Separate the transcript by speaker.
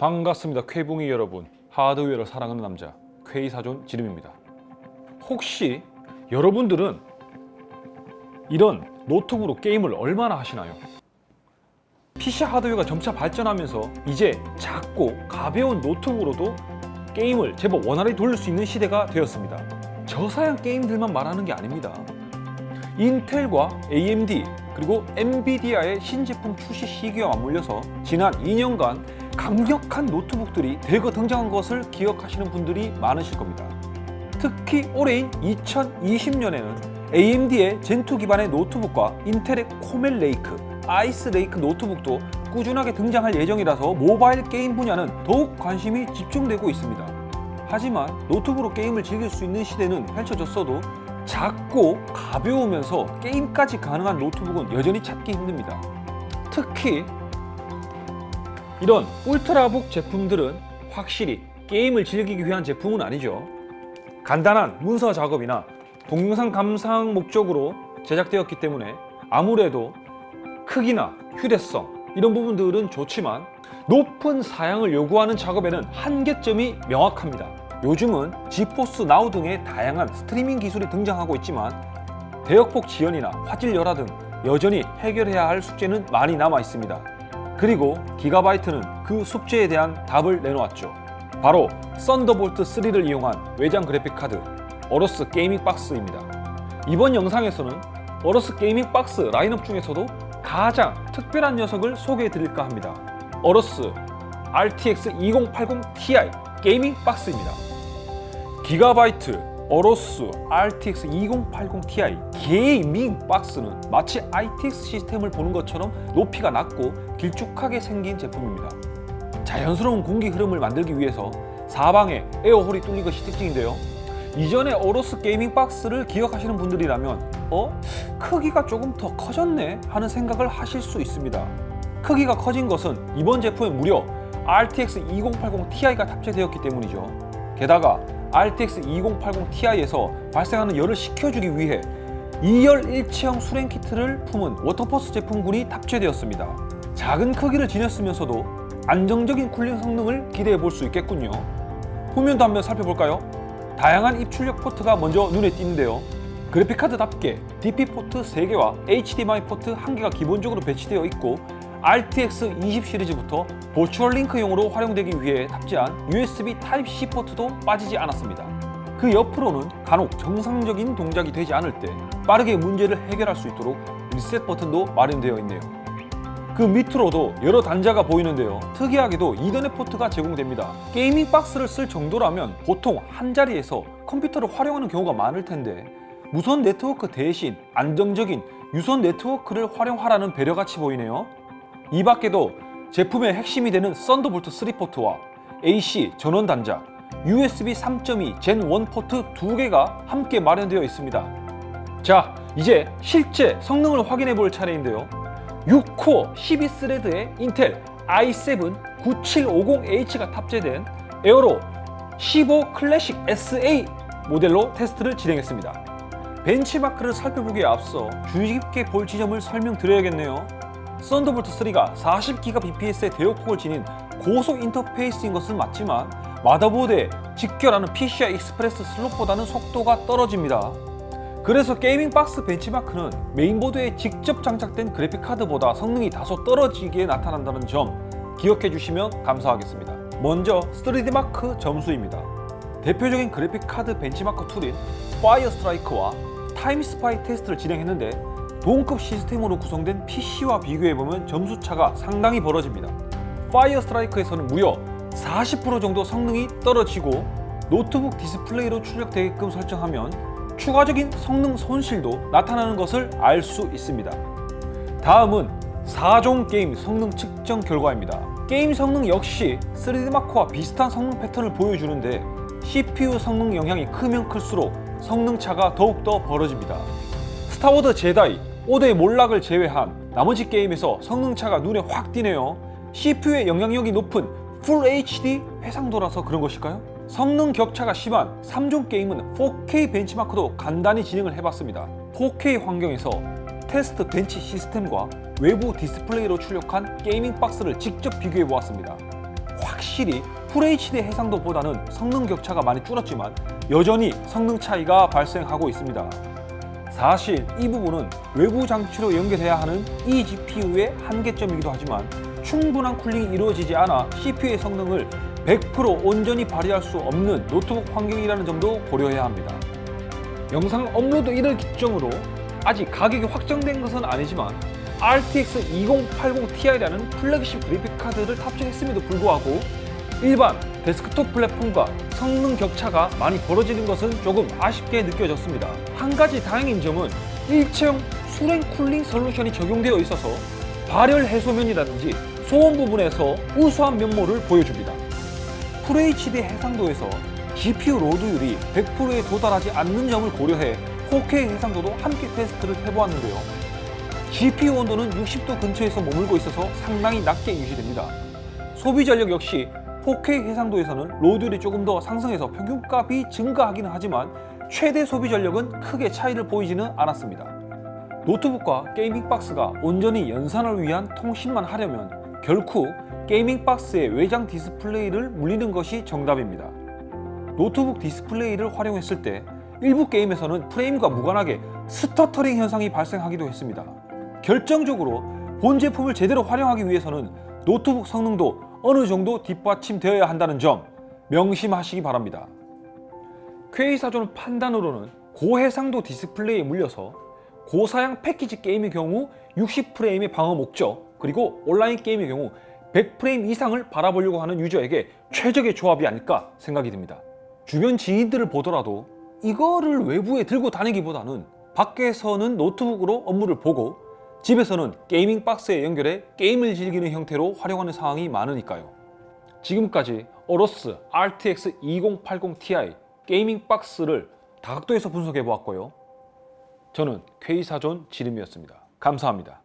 Speaker 1: 반갑습니다. 쾌붕이 여러분, 하드웨어를 사랑하는 남자 쾌이사존 지름입니다. 혹시 여러분들은 이런 노트북으로 게임을 얼마나 하시나요? PC 하드웨어가 점차 발전하면서 이제 작고 가벼운 노트북으로도 게임을 제법 원활히 돌릴 수 있는 시대가 되었습니다. 저사양 게임들만 말하는 게 아닙니다. 인텔과 AMD 그리고 엔비디아의 신제품 출시 시기와 맞물려서 지난 2년간 강력한 노트북들이 대거 등장한 것을 기억하시는 분들이 많으실 겁니다. 특히 올해인 2020년에는 AMD의 젠2 기반의 노트북과 인텔의 코멜 레이크, 아이스 레이크 노트북도 꾸준하게 등장할 예정이라서 모바일 게임 분야는 더욱 관심이 집중되고 있습니다. 하지만 노트북으로 게임을 즐길 수 있는 시대는 펼쳐졌어도 작고 가벼우면서 게임까지 가능한 노트북은 여전히 찾기 힘듭니다. 특히 이런 울트라북 제품들은 확실히 게임을 즐기기 위한 제품은 아니죠. 간단한 문서 작업이나 동영상 감상 목적으로 제작되었기 때문에 아무래도 크기나 휴대성 이런 부분들은 좋지만 높은 사양을 요구하는 작업에는 한계점이 명확합니다. 요즘은 지포스 나우 등의 다양한 스트리밍 기술이 등장하고 있지만 대역폭 지연이나 화질 열화 등 여전히 해결해야 할 숙제는 많이 남아 있습니다. 그리고 기가바이트는 그 숙제에 대한 답을 내놓았죠. 바로 썬더볼트 3를 이용한 외장 그래픽카드 어러스 게이밍 박스입니다. 이번 영상에서는 어러스 게이밍 박스 라인업 중에서도 가장 특별한 녀석을 소개해 드릴까 합니다. 어러스 RTX 2080 Ti 게이밍 박스입니다. 기가바이트 어러스 RTX 2080 Ti 게이밍 박스는 마치 ITX 시스템을 보는 것처럼 높이가 낮고 길쭉하게 생긴 제품입니다. 자연스러운 공기 흐름을 만들기 위해서 사방에 에어홀이 뚫린 것이 특징인데요. 이전에 어러스 게이밍 박스를 기억하시는 분들이라면 크기가 조금 더 커졌네 하는 생각을 하실 수 있습니다. 크기가 커진 것은 이번 제품에 무려 RTX 2080 Ti가 탑재되었기 때문이죠. 게다가 RTX 2080 Ti에서 발생하는 열을 식혀주기 위해 2열 일체형 수랭 키트를 품은 워터퍼스 제품군이 탑재되었습니다. 작은 크기를 지녔으면서도 안정적인 쿨링 성능을 기대해 볼 수 있겠군요. 후면도 한번 살펴볼까요? 다양한 입출력 포트가 먼저 눈에 띄는데요. 그래픽카드답게 DP 포트 3개와 HDMI 포트 1개가 기본적으로 배치되어 있고 RTX 20 시리즈부터 버추얼 링크용으로 활용되기 위해 탑재한 USB Type-C 포트도 빠지지 않았습니다. 그 옆으로는 간혹 정상적인 동작이 되지 않을 때 빠르게 문제를 해결할 수 있도록 리셋 버튼도 마련되어 있네요. 그 밑으로도 여러 단자가 보이는데요. 특이하게도 이더넷 포트가 제공됩니다. 게이밍 박스를 쓸 정도라면 보통 한 자리에서 컴퓨터를 활용하는 경우가 많을 텐데 무선 네트워크 대신 안정적인 유선 네트워크를 활용하라는 배려같이 보이네요. 이 밖에도 제품의 핵심이 되는 썬더볼트 3 포트와 AC 전원 단자, USB 3.2 젠 1 포트 2개가 함께 마련되어 있습니다. 자, 이제 실제 성능을 확인해 볼 차례인데요. 6코어 12스레드의 인텔 i7 9750H가 탑재된 에어로 15 클래식 SA 모델로 테스트를 진행했습니다. 벤치마크를 살펴보기에 앞서 주의 깊게 볼 지점을 설명드려야겠네요. 썬더볼트 3가 40GBps의 대역폭을 지닌 고속 인터페이스인 것은 맞지만 마더보드에 직결하는 PCI 익스프레스 슬롯보다는 속도가 떨어집니다. 그래서 게이밍 박스 벤치마크는 메인보드에 직접 장착된 그래픽카드보다 성능이 다소 떨어지게 나타난다는 점 기억해 주시면 감사하겠습니다. 먼저 3D마크 점수입니다. 대표적인 그래픽카드 benchmark 툴인 파이어스트라이크와 타임스파이 테스트를 진행했는데 동급 시스템으로 구성된 PC와 비교해보면 점수차가 상당히 벌어집니다. 파이어스트라이크에서는 무려 40% 정도 성능이 떨어지고 노트북 디스플레이로 출력되게끔 설정하면 추가적인 성능 손실도 나타나는 것을 알 수 있습니다. 다음은 4종 게임 성능 측정 결과입니다. 게임 성능 역시 3D마크와 비슷한 성능 패턴을 보여주는데 CPU 성능 영향이 크면 클수록 성능 차가 더욱더 벌어집니다. 스타워드 제다이, 오더의 몰락을 제외한 나머지 게임에서 성능 차가 눈에 확 띄네요. CPU의 영향력이 높은 Full HD 해상도라서 그런 것일까요? 성능 격차가 심한 3종 게임은 4K 벤치마크도 간단히 진행을 해봤습니다. 4K 환경에서 테스트 벤치 시스템과 외부 디스플레이로 출력한 게이밍 박스를 직접 비교해 보았습니다. 확실히 FHD 해상도보다는 성능 격차가 많이 줄었지만 여전히 성능 차이가 발생하고 있습니다. 사실 이 부분은 외부 장치로 연결해야 하는 이 GPU의 한계점이기도 하지만 충분한 쿨링이 이루어지지 않아 CPU의 성능을 100% 온전히 발휘할 수 없는 노트북 환경이라는 점도 고려해야 합니다. 영상 업로드 일을 기점으로 아직 가격이 확정된 것은 아니지만 RTX 2080 Ti라는 플래그십 그래픽 카드를 탑재했음에도 불구하고 일반 데스크톱 플랫폼과 성능 격차가 많이 벌어지는 것은 조금 아쉽게 느껴졌습니다. 한 가지 다행인 점은 일체형 수랭 쿨링 솔루션이 적용되어 있어서 발열 해소면이라든지 소음 부분에서 우수한 면모를 보여줍니다. FHD 해상도에서 GPU 로드율이 100%에 도달하지 않는 점을 고려해 4K 해상도도 함께 테스트를 해보았는데요. GPU 온도는 60도 근처에서 머물고 있어서 상당히 낮게 유지됩니다. 소비 전력 역시 4K 해상도에서는 로드율이 조금 더 상승해서 평균값이 증가하기는 하지만 최대 소비 전력은 크게 차이를 보이지는 않았습니다. 노트북과 게이밍 박스가 온전히 연산을 위한 통신만 하려면 결코 게이밍 박스의 외장 디스플레이를 물리는 것이 정답입니다. 노트북 디스플레이를 활용했을 때 일부 게임에서는 프레임과 무관하게 스터터링 현상이 발생하기도 했습니다. 결정적으로 본 제품을 제대로 활용하기 위해서는 노트북 성능도 어느 정도 뒷받침되어야 한다는 점 명심하시기 바랍니다. 퀘이사존 판단으로는 고해상도 디스플레이에 물려서 고사양 패키지 게임의 경우 60프레임의 방어 목적, 그리고 온라인 게임의 경우 100프레임 이상을 바라보려고 하는 유저에게 최적의 조합이 아닐까 생각이 듭니다. 주변 지인들을 보더라도 이거를 외부에 들고 다니기보다는 밖에서는 노트북으로 업무를 보고 집에서는 게이밍 박스에 연결해 게임을 즐기는 형태로 활용하는 상황이 많으니까요. 지금까지 어로스 RTX 2080 Ti 게이밍 박스를 다각도에서 분석해 보았고요. 저는 퀘이사존 지름이었습니다. 감사합니다.